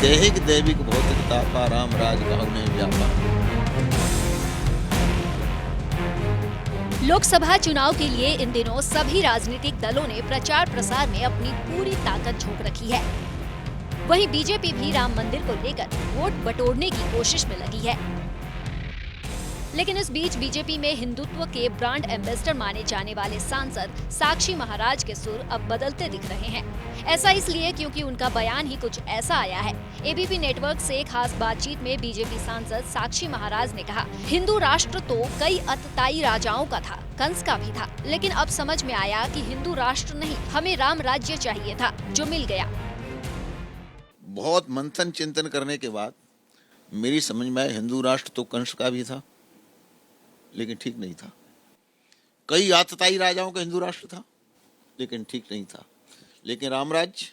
देहिक दैविक भौतिक तापा राम राज कहु नहीं व्यापा। लोकसभा चुनाव के लिए इन दिनों सभी राजनीतिक दलों ने प्रचार प्रसार में अपनी पूरी ताकत झोंक रखी है। वहीं बीजेपी भी राम मंदिर को लेकर वोट बटोरने की कोशिश में लगी है। लेकिन इस बीच बीजेपी में हिंदुत्व के ब्रांड एम्बेसडर माने जाने वाले सांसद साक्षी महाराज के सुर अब बदलते दिख रहे हैं। ऐसा इसलिए क्योंकि उनका बयान ही कुछ ऐसा आया है। एबीपी नेटवर्क से खास बातचीत में बीजेपी सांसद साक्षी महाराज ने कहा, हिंदू राष्ट्र तो कई अतताई राजाओं का था, कंस का भी था, लेकिन अब समझ में आया कि हिंदू राष्ट्र नहीं, हमें राम राज्य चाहिए था, जो मिल गया। बहुत मंथन चिंतन करने के बाद मेरी समझ में आया, हिंदू राष्ट्र तो कंस का भी था, लेकिन ठीक नहीं था। कई आतताई राजाओं का हिंदू राष्ट्र था, लेकिन ठीक नहीं था। लेकिन राम राज्य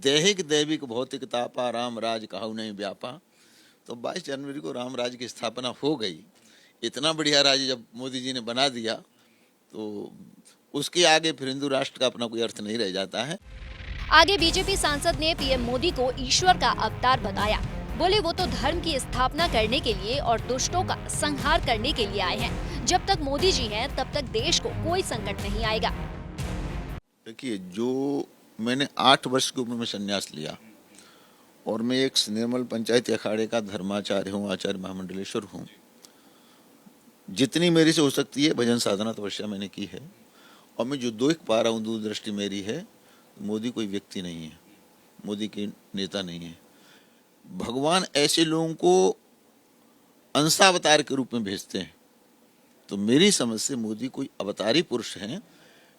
देहिक दैविक भौतिक तापा राम राज कहु नहीं व्यापा। तो 22 जनवरी को राम राज्य की स्थापना हो गई। इतना बढ़िया राज्य जब मोदी जी ने बना दिया तो उसके आगे फिर हिंदू राष्ट्र का अपना कोई अर्थ नहीं रह जाता है। आगे बीजेपी सांसद ने पीएम मोदी को ईश्वर का अवतार बताया। बोले वो तो धर्म की स्थापना करने के लिए और दुष्टों का संहार करने के लिए आए हैं। जब तक मोदी जी हैं तब तक देश को कोई संकट नहीं आएगा। देखिए, जो मैंने 8 वर्ष की उम्र में संन्यास लिया और मैं एक निर्मल पंचायत अखाड़े का धर्माचार्य हूँ, आचार्य महामंडलेश्वर हूँ। जितनी मेरी से हो सकती है भजन साधना तपस्या मैंने की है। और मैं जो देख पा रहा हूँ, दूरदृष्टि मेरी है, मोदी कोई व्यक्ति नहीं है, मोदी के नेता नहीं है। भगवान ऐसे लोगों को अंशावतार के रूप में भेजते हैं। तो मेरी समझ से मोदी कोई अवतारी पुरुष हैं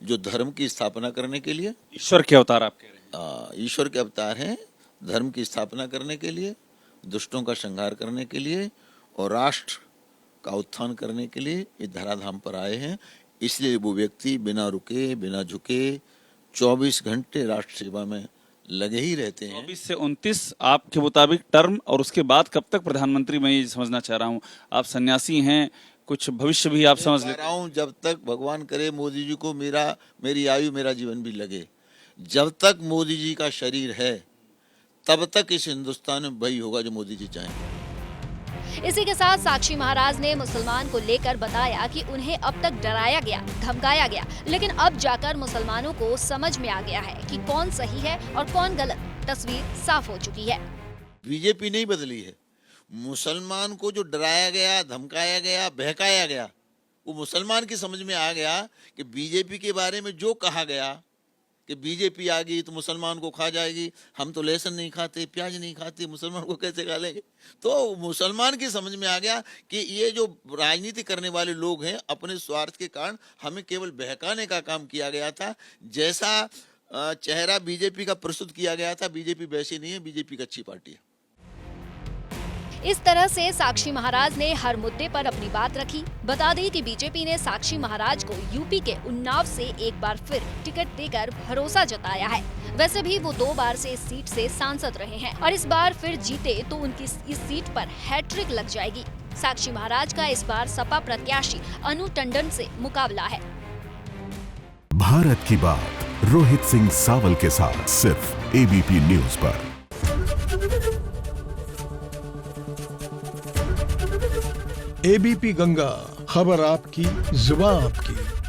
जो धर्म की स्थापना करने के लिए, ईश्वर के अवतार आप कह रहे हैं? ईश्वर के अवतार हैं, धर्म की स्थापना करने के लिए, दुष्टों का संहार करने के लिए और राष्ट्र का उत्थान करने के लिए ये धराधाम पर आए हैं। इसलिए वो व्यक्ति बिना रुके बिना झुके 24 घंटे राष्ट्र सेवा में लगे ही रहते हैं। 24 से 29 आपके मुताबिक टर्म, और उसके बाद कब तक प्रधानमंत्री? मैं ये समझना चाह रहा हूँ। आप सन्यासी हैं, कुछ भविष्य भी आप समझ लेते हैं? जब तक भगवान करे मोदी जी को मेरी आयु मेरा जीवन भी लगे, जब तक मोदी जी का शरीर है तब तक इस हिंदुस्तान में वही होगा जो मोदी जी चाहेंगे। इसी के साथ साक्षी महाराज ने मुसलमान को लेकर बताया कि उन्हें अब तक डराया गया, धमकाया गया, लेकिन अब जाकर मुसलमानों को समझ में आ गया है कि कौन सही है और कौन गलत। तस्वीर साफ हो चुकी है। बीजेपी नहीं बदली है। मुसलमान को जो डराया गया, धमकाया गया, बहकाया गया, वो मुसलमान की समझ में आ गया कि बीजेपी के बारे में जो कहा गया कि बीजेपी आ गई तो मुसलमान को खा जाएगी, हम तो लहसुन नहीं खाते, प्याज नहीं खाते, मुसलमान को कैसे खा लेंगे। तो मुसलमान की समझ में आ गया कि ये जो राजनीति करने वाले लोग हैं, अपने स्वार्थ के कारण हमें केवल बहकाने का काम किया गया था। जैसा चेहरा बीजेपी का प्रस्तुत किया गया था, बीजेपी वैसी नहीं है, बीजेपी एक अच्छी पार्टी है। इस तरह से साक्षी महाराज ने हर मुद्दे पर अपनी बात रखी। बता दें कि बीजेपी ने साक्षी महाराज को यूपी के उन्नाव से एक बार फिर टिकट देकर भरोसा जताया है। वैसे भी वो 2 बार से इस सीट से सांसद रहे हैं और इस बार फिर जीते तो उनकी इस सीट पर हैट्रिक लग जाएगी। साक्षी महाराज का इस बार सपा प्रत्याशी अनु टंडन से मुकाबला है। भारत की बात रोहित सिंह सावल के साथ सिर्फ एबीपी न्यूज पर। एबीपी गंगा, खबर आपकी, जुबान आपकी।